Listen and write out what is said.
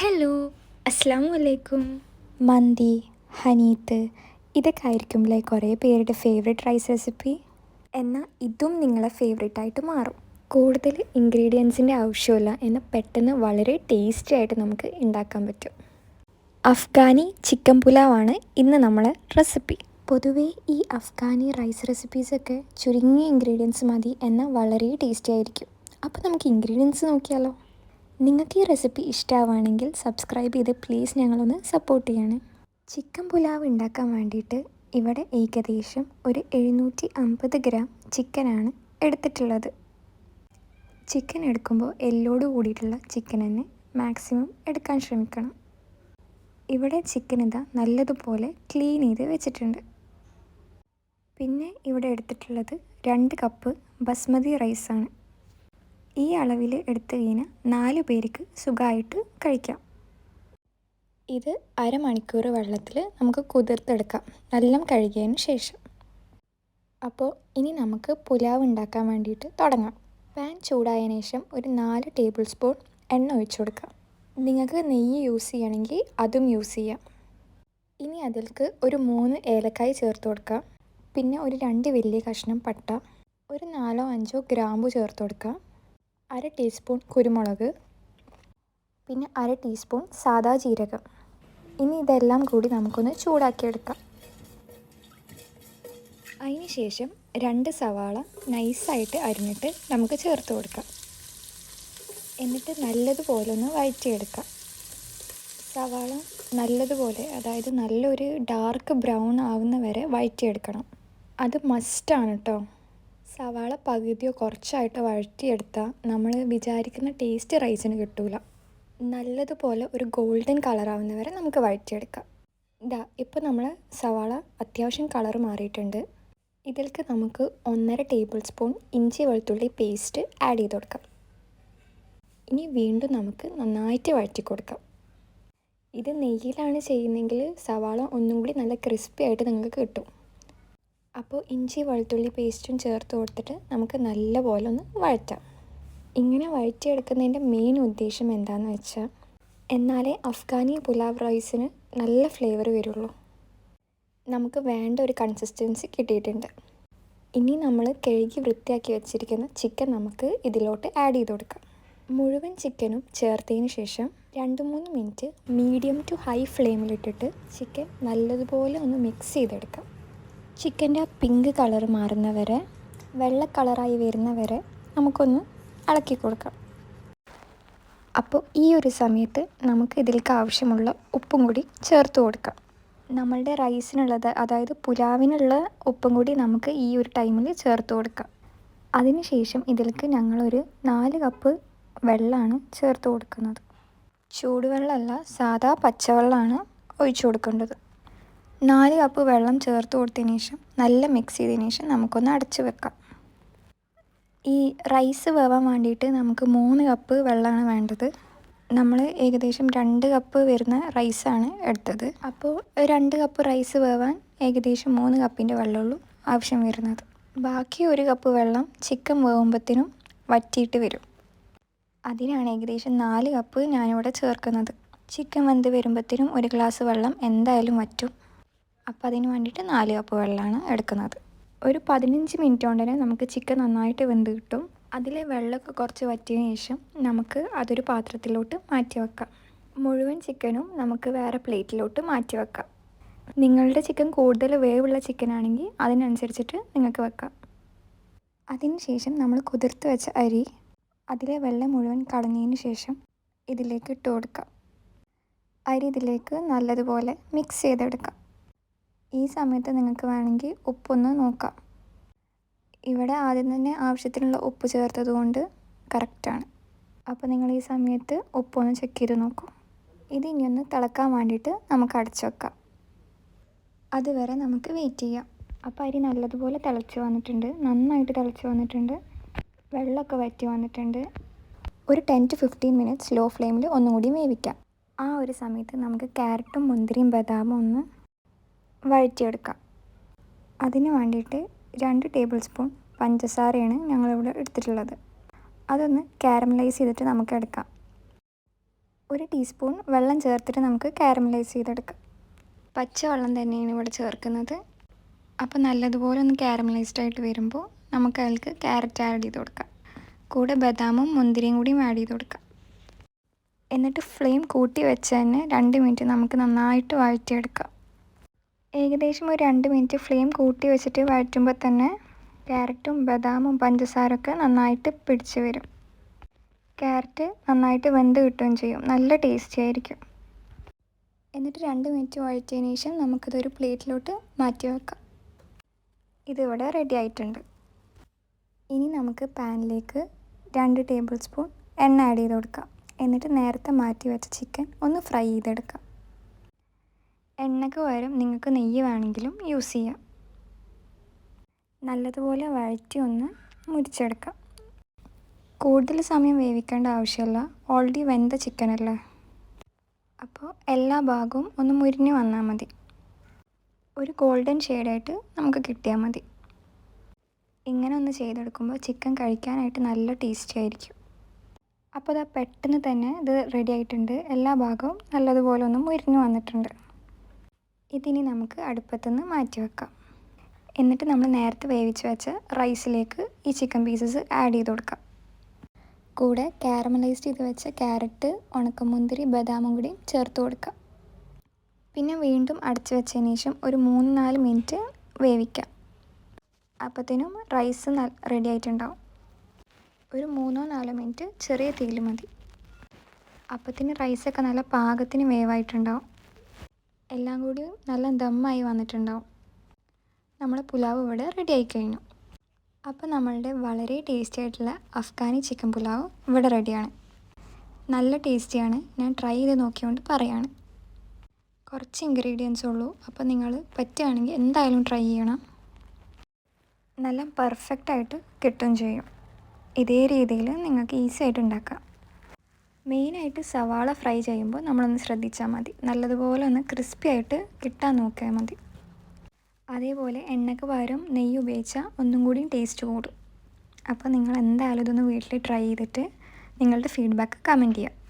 Hello, അസ്സലാമു അലൈക്കും. മന്തി, ഹനീത്ത് ഇതൊക്കെ ആയിരിക്കുമല്ലേ കുറേ പേരുടെ ഫേവറേറ്റ് റൈസ് റെസിപ്പി. എന്നാൽ ഇതും നിങ്ങളെ ഫേവറേറ്റ് ആയിട്ട് മാറും. കൂടുതൽ ഇൻഗ്രീഡിയൻസിൻ്റെ ആവശ്യമില്ല, എന്നാൽ പെട്ടെന്ന് വളരെ ടേസ്റ്റി ആയിട്ട് നമുക്ക് ഉണ്ടാക്കാൻ പറ്റും. അഫ്ഗാനി ചിക്കൻ പുലാവാണ് ഇന്ന് നമ്മളെ റെസിപ്പി. പൊതുവേ ഈ അഫ്ഗാനി റൈസ് റെസിപ്പീസൊക്കെ ചുരുങ്ങിയ ഇൻഗ്രീഡിയൻസ് മതി, എന്നാൽ വളരെ ടേസ്റ്റി ആയിരിക്കും. അപ്പോൾ നമുക്ക് ഇൻഗ്രീഡിയൻസ് നോക്കിയാലോ. നിങ്ങൾക്ക് ഈ റെസിപ്പി ഇഷ്ടമാവുകയാണെങ്കിൽ സബ്സ്ക്രൈബ് ചെയ്ത് പ്ലീസ് ഞങ്ങളൊന്ന് സപ്പോർട്ട് ചെയ്യണേ. ചിക്കൻ പുലാവ് ഉണ്ടാക്കാൻ വേണ്ടിയിട്ട് ഇവിടെ ഏകദേശം ഒരു 750 ഗ്രാം ചിക്കനാണ് എടുത്തിട്ടുള്ളത്. ചിക്കൻ എടുക്കുമ്പോൾ എല്ലോട് കൂടിയിട്ടുള്ള ചിക്കൻ തന്നെ മാക്സിമം എടുക്കാൻ ശ്രമിക്കണം. ഇവിടെ ചിക്കൻ ഇതാ നല്ലതുപോലെ ക്ലീൻ ചെയ്ത് വെച്ചിട്ടുണ്ട്. പിന്നെ ഇവിടെ എടുത്തിട്ടുള്ളത് 2 കപ്പ് ബസ്മതി റൈസാണ്. ഈ അളവിൽ എടുത്തു കഴിഞ്ഞാൽ 4 പേർക്ക് സുഖമായിട്ട് കഴിക്കാം. ഇത് അരമണിക്കൂർ വെള്ളത്തിൽ നമുക്ക് കുതിർത്തെടുക്കാം, നല്ല കഴുകിയതിന് ശേഷം. അപ്പോൾ ഇനി നമുക്ക് പുലാവ് ഉണ്ടാക്കാൻ വേണ്ടിയിട്ട് തുടങ്ങാം. പാൻ ചൂടായതിനു ശേഷം ഒരു 4 ടേബിൾ സ്പൂൺ എണ്ണ ഒഴിച്ചു കൊടുക്കാം. നിങ്ങൾക്ക് നെയ്യ് യൂസ് ചെയ്യണമെങ്കിൽ അതും യൂസ് ചെയ്യാം. ഇനി അതിലേക്ക് ഒരു 3 ഏലക്കായ് ചേർത്ത് കൊടുക്കാം. പിന്നെ ഒരു 2 വലിയ കഷ്ണം പട്ട, ഒരു 4-5 ഗ്രാമ്പു ചേർത്ത് കൊടുക്കാം. 1/2 ടീസ്പൂൺ കുരുമുളക്, പിന്നെ 1/2 ടീസ്പൂൺ സാദാ ജീരകം. ഇനി ഇതെല്ലാം കൂടി നമുക്കൊന്ന് ചൂടാക്കിയെടുക്കാം. അതിന് ശേഷം 2 സവാള നൈസായിട്ട് അരിഞ്ഞിട്ട് നമുക്ക് ചേർത്ത് കൊടുക്കാം. എന്നിട്ട് നല്ലതുപോലെ ഒന്ന് വഴറ്റിയെടുക്കാം. സവാള നല്ലതുപോലെ, അതായത് നല്ലൊരു ഡാർക്ക് ബ്രൗൺ ആവുന്ന വരെ വഴറ്റിയെടുക്കണം. അത് മസ്റ്റാണ് കേട്ടോ. സവാള പകുതിയോ കുറച്ചായിട്ട് വഴറ്റിയെടുത്താൽ നമ്മൾ വിചാരിക്കുന്ന ടേസ്റ്റ് റൈസിന് കിട്ടില്ല. നല്ലതുപോലെ ഒരു ഗോൾഡൻ കളറാവുന്ന വരെ നമുക്ക് വഴറ്റിയെടുക്കാം. ഇപ്പോൾ നമ്മൾ സവാള അത്യാവശ്യം കളർ മാറിയിട്ടുണ്ട്. ഇതിലേക്ക് നമുക്ക് 1.5 ടേബിൾ സ്പൂൺ ഇഞ്ചി വെളുത്തുള്ളി പേസ്റ്റ് ആഡ് ചെയ്ത് കൊടുക്കാം. ഇനി വീണ്ടും നമുക്ക് നന്നായിട്ട് വഴറ്റി കൊടുക്കാം. ഇത് നെയ്യിലാണ് ചെയ്യുന്നതെങ്കിൽ സവാള ഒന്നും കൂടി നല്ല ക്രിസ്പി ആയിട്ട് നിങ്ങൾക്ക് കിട്ടും. അപ്പോൾ ഇഞ്ചി വെളുത്തുള്ളി പേസ്റ്റും ചേർത്ത് കൊടുത്തിട്ട് നമുക്ക് നല്ലപോലെ ഒന്ന് വഴറ്റാം. ഇങ്ങനെ വഴറ്റിയെടുക്കുന്നതിൻ്റെ മെയിൻ ഉദ്ദേശം എന്താണെന്ന് വെച്ചാൽ, എന്നാലേ അഫ്ഗാനി പുലാവ് റൈസിന് നല്ല ഫ്ലേവർ വരുള്ളൂ. നമുക്ക് വേണ്ട ഒരു കൺസിസ്റ്റൻസി കിട്ടിയിട്ടുണ്ട്. ഇനി നമ്മൾ കഴുകി വൃത്തിയാക്കി വെച്ചിരിക്കുന്ന ചിക്കൻ നമുക്ക് ഇതിലോട്ട് ആഡ് ചെയ്ത് കൊടുക്കാം. മുഴുവൻ ചിക്കനും ചേർത്തതിന് ശേഷം 2-3 മിനിറ്റ് മീഡിയം ടു ഹൈ ഫ്ലെയിമിലിട്ടിട്ട് ചിക്കൻ നല്ലതുപോലെ ഒന്ന് മിക്സ് ചെയ്തെടുക്കാം. ചിക്കൻ്റെ ആ പിങ്ക് കളർ മാറുന്ന വരെ, വെള്ള കളറായി വരുന്ന വരെ നമുക്കൊന്ന് ഇളക്കി കൊടുക്കാം. അപ്പോൾ ഈ ഒരു സമയത്ത് നമുക്ക് ഇതിലേക്ക് ആവശ്യമുള്ള ഉപ്പും കൂടി ചേർത്ത് കൊടുക്കാം. നമ്മളുടെ റൈസിനുള്ളത്, അതായത് പുലാവിനുള്ള ഉപ്പും കൂടി നമുക്ക് ഈ ഒരു ടൈമിൽ ചേർത്ത് കൊടുക്കാം. അതിനുശേഷം ഇതിലേക്ക് ഞങ്ങളൊരു 4 കപ്പ് വെള്ളമാണ് ചേർത്ത് കൊടുക്കുന്നത്. ചൂടുവെള്ളമല്ല, സാധാ പച്ചവെള്ളമാണ് ഒഴിച്ചു കൊടുക്കേണ്ടത്. 4 കപ്പ് വെള്ളം ചേർത്ത് കൊടുത്തതിന് ശേഷം നല്ല മിക്സ് ചെയ്തതിന് ശേഷം നമുക്കൊന്ന് അടച്ച് വെക്കാം. ഈ റൈസ് വേവാൻ വേണ്ടിയിട്ട് നമുക്ക് 3 കപ്പ് വെള്ളമാണ് വേണ്ടത്. നമ്മൾ ഏകദേശം 2 കപ്പ് വരുന്ന റൈസാണ് എടുത്തത്. അപ്പോൾ 2 കപ്പ് റൈസ് വേവാൻ ഏകദേശം 3 കപ്പിൻ്റെ വെള്ളമുള്ളൂ ആവശ്യം വരുന്നത്. ബാക്കി 1 കപ്പ് വെള്ളം ചിക്കൻ വേവുമ്പത്തിനും വറ്റിയിട്ട് വരും. അതിനാണ് ഏകദേശം 4 കപ്പ് ഞാനിവിടെ ചേർക്കുന്നത്. ചിക്കൻ വെന്ത് വരുമ്പത്തിനും 1 ഗ്ലാസ് വെള്ളം എന്തായാലും വറ്റും. അപ്പോൾ അതിന് വേണ്ടിയിട്ട് 4 കപ്പ് വെള്ളമാണ് എടുക്കുന്നത്. ഒരു 15 മിനിറ്റ് കൊണ്ട് തന്നെ നമുക്ക് ചിക്കൻ നന്നായിട്ട് വെന്ത് കിട്ടും. അതിലെ വെള്ളമൊക്കെ കുറച്ച് വറ്റിയതിന് ശേഷം നമുക്ക് അതൊരു പാത്രത്തിലോട്ട് മാറ്റി വെക്കാം. മുഴുവൻ ചിക്കനും നമുക്ക് വേറെ പ്ലേറ്റിലോട്ട് മാറ്റി വെക്കാം. നിങ്ങളുടെ ചിക്കൻ കൂടുതൽ വേവുള്ള ചിക്കൻ ആണെങ്കിൽ അതിനനുസരിച്ചിട്ട് നിങ്ങൾക്ക് വെക്കാം. അതിന് ശേഷം നമ്മൾ കുതിർത്ത് വെച്ച അരി അതിലെ വെള്ളം മുഴുവൻ കളഞ്ഞതിന് ശേഷം ഇതിലേക്ക് ഇട്ട് കൊടുക്കാം. അരി ഇതിലേക്ക് നല്ലതുപോലെ മിക്സ് ചെയ്തെടുക്കാം. ഈ സമയത്ത് നിങ്ങൾക്ക് വേണമെങ്കിൽ ഉപ്പൊന്ന് നോക്കാം. ഇവിടെ ആദ്യം തന്നെ ആവശ്യത്തിനുള്ള ഉപ്പ് ചേർത്തത് കൊണ്ട് കറക്റ്റാണ്. അപ്പോൾ നിങ്ങൾ ഈ സമയത്ത് ഉപ്പൊന്ന് ചെക്ക് ചെയ്ത് നോക്കും. ഇത് ഇനിയൊന്ന് തിളക്കാൻ വേണ്ടിയിട്ട് നമുക്ക് അടച്ചു വെക്കാം. അതുവരെ നമുക്ക് വെയിറ്റ് ചെയ്യാം. അപ്പോൾ അരി നല്ലതുപോലെ തിളച്ച് വന്നിട്ടുണ്ട്, നന്നായിട്ട് തിളച്ച് വന്നിട്ടുണ്ട്, വെള്ളമൊക്കെ വറ്റി വന്നിട്ടുണ്ട്. ഒരു 10 to 15 മിനിറ്റ്സ് ലോ ഫ്ലെയിമിൽ ഒന്നും കൂടി വേവിക്കാം. ആ ഒരു സമയത്ത് നമുക്ക് ക്യാരറ്റും മുന്തിരിയും ബദാമും ഒന്ന് വഴറ്റിയെടുക്കാം. അതിന് വേണ്ടിയിട്ട് 2 ടേബിൾ സ്പൂൺ പഞ്ചസാരയാണ് ഞങ്ങളിവിടെ എടുത്തിട്ടുള്ളത്. അതൊന്ന് കാരമലൈസ് ചെയ്തിട്ട് നമുക്ക് എടുക്കാം. 1 ടീസ്പൂൺ വെള്ളം ചേർത്തിട്ട് നമുക്ക് കാരമലൈസ് ചെയ്തെടുക്കാം. പച്ചവെള്ളം തന്നെയാണ് ഇവിടെ ചേർക്കുന്നത്. അപ്പോൾ നല്ലതുപോലെ ഒന്ന് കാരമലൈസ്ഡ് ആയിട്ട് വരുമ്പോൾ നമുക്ക് അതിലേക്ക് ക്യാരറ്റ് ആഡ് ചെയ്ത് കൊടുക്കാം. കൂടെ ബദാമും മുന്തിരിയും കൂടിയും ആഡ് ചെയ്ത് കൊടുക്കാം. എന്നിട്ട് ഫ്ലെയിം കൂട്ടി വെച്ച് തന്നെ 2 മിനിറ്റ് നമുക്ക് നന്നായിട്ട് വഴറ്റിയെടുക്കാം. ഏകദേശം ഒരു 2 മിനിറ്റ് ഫ്ലെയിം കൂട്ടി വെച്ചിട്ട് വഴറ്റുമ്പോൾ തന്നെ ക്യാരറ്റും ബദാമും പഞ്ചസാരയൊക്കെ നന്നായിട്ട് പിടിച്ച് വരും. ക്യാരറ്റ് നന്നായിട്ട് വെന്ത് കിട്ടുകയും ചെയ്യും. നല്ല ടേസ്റ്റി ആയിരിക്കും. എന്നിട്ട് 2 മിനിറ്റ് വഴറ്റിയതിന് ശേഷം നമുക്കിതൊരു പ്ലേറ്റിലോട്ട് മാറ്റി വെക്കാം. ഇതിവിടെ റെഡി ആയിട്ടുണ്ട്. ഇനി നമുക്ക് പാനിലേക്ക് 2 ടേബിൾ സ്പൂൺ എണ്ണ ആഡ് ചെയ്ത് കൊടുക്കാം. എന്നിട്ട് നേരത്തെ മാറ്റി വെച്ച ചിക്കൻ ഒന്ന് ഫ്രൈ ചെയ്തെടുക്കാം. എണ്ണയ്ക്ക് പകരം നിങ്ങൾക്ക് നെയ്യ് വേണമെങ്കിലും യൂസ് ചെയ്യാം. നല്ലതുപോലെ വഴറ്റി ഒന്ന് മുരിച്ചെടുക്കാം. കൂടുതൽ സമയം വേവിക്കേണ്ട ആവശ്യമില്ല, ഓൾറെഡി വെന്ത ചിക്കനല്ലേ. അപ്പോൾ എല്ലാ ഭാഗവും ഒന്ന് മുരിഞ്ഞ് വന്നാൽ മതി. ഒരു ഗോൾഡൻ ഷെയ്ഡായിട്ട് നമുക്ക് കിട്ടിയാൽ മതി. ഇങ്ങനെ ഒന്ന് ചെയ്തെടുക്കുമ്പോൾ ചിക്കൻ കഴിക്കാനായിട്ട് നല്ല ടേസ്റ്റി ആയിരിക്കും. അപ്പോൾ ഇതാ പെട്ടെന്ന് തന്നെ ഇത് റെഡി ആയിട്ടുണ്ട്. എല്ലാ ഭാഗവും നല്ലതുപോലെ ഒന്ന് മുരിഞ്ഞ് വന്നിട്ടുണ്ട്. ഇതിനി നമുക്ക് അടുപ്പത്തുനിന്ന് മാറ്റി വെക്കാം. എന്നിട്ട് നമ്മൾ നേരത്തെ വേവിച്ച് വെച്ച റൈസിലേക്ക് ഈ ചിക്കൻ പീസസ് ആഡ് ചെയ്ത് കൊടുക്കാം. കൂടെ കാരമലൈസ് ചെയ്ത് വെച്ച ക്യാരറ്റ്, ഉണക്കമുന്തിരി, ബദാമും കൂടി ചേർത്ത് കൊടുക്കാം. പിന്നെ വീണ്ടും അടച്ച് വെച്ചതിന് ശേഷം ഒരു 3-4 മിനിറ്റ് വേവിക്കാം. അപ്പോഴത്തേനും റൈസ് റെഡി ആയിട്ടുണ്ടാവും. ഒരു 3-4 മിനിറ്റ് ചെറിയ തീയിൽ മതി. അപ്പോഴത്തേന് റൈസൊക്കെ നല്ല പാകത്തിന് വേവായിട്ടുണ്ടാവും. എല്ലാം കൂടി നല്ല ദമ്മായി വന്നിട്ടുണ്ടാവും. നമ്മുടെ പുലാവ് ഇവിടെ റെഡി ആയി കഴിഞ്ഞു. അപ്പോൾ നമ്മളുടെ വളരെ ടേസ്റ്റി ആയിട്ടുള്ള അഫ്ഗാനി ചിക്കൻ പുലാവ് ഇവിടെ റെഡിയാണ്. നല്ല ടേസ്റ്റിയാണ്. ഞാൻ ട്രൈ ചെയ്ത് നോക്കിയോണ്ട് പറയാണ്. കുറച്ച് ഇൻഗ്രീഡിയൻസ് ഉള്ളൂ. അപ്പോൾ നിങ്ങൾ പറ്റുകയാണെങ്കിൽ എന്തായാലും ട്രൈ ചെയ്യണം. നല്ല പെർഫെക്റ്റായിട്ട് കിട്ടുകയും ചെയ്യും. ഇതേ രീതിയിൽ നിങ്ങൾക്ക് ഈസി ആയിട്ട് ഉണ്ടാക്കാം. മെയിനായിട്ട് സവാള ഫ്രൈ ചെയ്യുമ്പോൾ നമ്മളൊന്ന് ശ്രദ്ധിച്ചാൽ മതി. നല്ലതുപോലെ ഒന്ന് ക്രിസ്പി ആയിട്ട് കിട്ടാൻ നോക്കിയാൽ മതി. അതേപോലെ എണ്ണയ്ക്ക് പകരം നെയ്യ് ഉപയോഗിച്ചാൽ ഒന്നും കൂടി ടേസ്റ്റ് കൂടും. അപ്പോൾ നിങ്ങൾ എന്തായാലും ഇതൊന്ന് വീട്ടിൽ ട്രൈ ചെയ്തിട്ട് നിങ്ങളുടെ ഫീഡ്ബാക്ക് കമൻറ്റ് ചെയ്യുക.